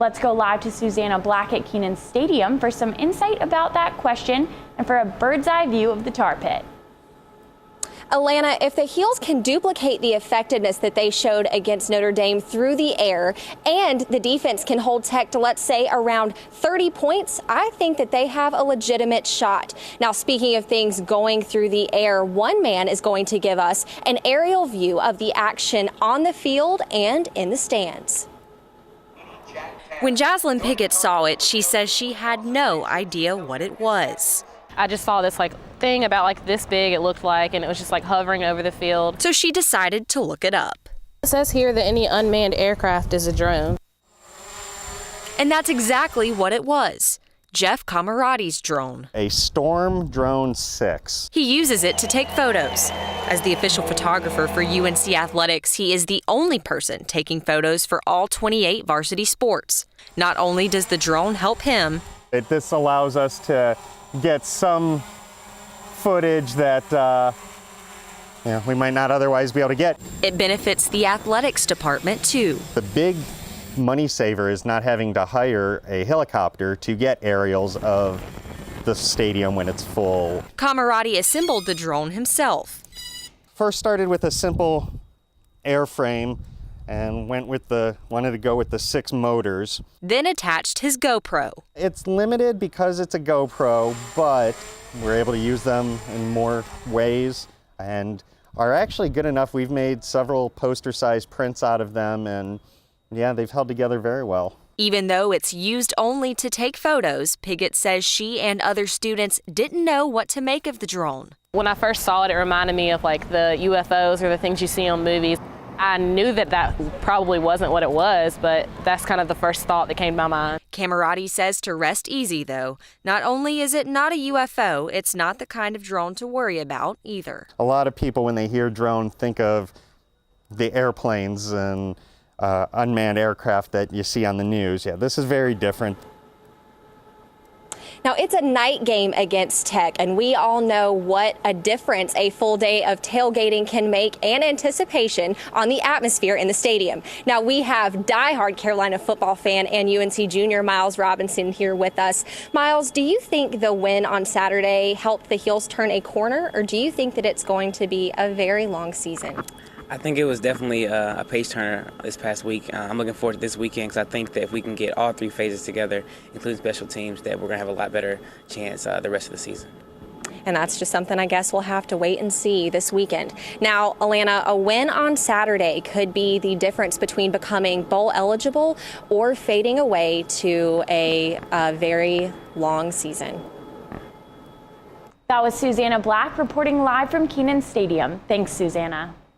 Let's go live to Susanna Black at Kenan Stadium for some insight about that question and for a bird's eye view of the tar pit. Alana, if the Heels can duplicate the effectiveness that they showed against Notre Dame through the air, and the defense can hold Tech to, let's say, around 30 points, I think that they have a legitimate shot. Now, speaking of things going through the air, one man is going to give us an aerial view of the action on the field and in the stands. When Jaslyn Pickett saw it, she says she had no idea what it was. I just saw this thing about this big, it looked like, and it was just hovering over the field. So she decided to look it up. It says here that any unmanned aircraft is a drone. And that's exactly what it was. Jeff Camarati's drone. A Storm Drone 6. He uses it to take photos. As the official photographer for UNC Athletics, he is the only person taking photos for all 28 varsity sports. Not only does the drone help him, This allows us to get some footage that we might not otherwise be able to get. It benefits the athletics department too. The big money saver is not having to hire a helicopter to get aerials of the stadium when it's full. Camarati assembled the drone himself. First started with a simple airframe and wanted to go with the 6 motors. Then attached his GoPro. It's limited because it's a GoPro, but we're able to use them in more ways and are actually good enough. We've made several poster-sized prints out of them, and yeah, they've held together very well. Even though it's used only to take photos, Piggott says she and other students didn't know what to make of the drone. When I first saw it, it reminded me of the UFOs or the things you see on movies. I knew that probably wasn't what it was, but that's kind of the first thought that came to my mind. Camarati says to rest easy, though. Not only is it not a UFO, it's not the kind of drone to worry about either. A lot of people, when they hear drone, think of the airplanes and unmanned aircraft that you see on the news. Yeah, this is very different. Now, it's a night game against Tech, and we all know what a difference a full day of tailgating can make and anticipation on the atmosphere in the stadium. Now, we have diehard Carolina football fan and UNC junior Miles Robinson here with us. Miles, do you think the win on Saturday helped the Heels turn a corner, or do you think that it's going to be a very long season? I think it was definitely a page turner this past week. I'm looking forward to this weekend because I think that if we can get all 3 phases together, including special teams, that we're going to have a lot better chance the rest of the season. And that's just something I guess we'll have to wait and see this weekend. Now, Alana, a win on Saturday could be the difference between becoming bowl eligible or fading away to a very long season. That was Susanna Black reporting live from Kenan Stadium. Thanks, Susanna.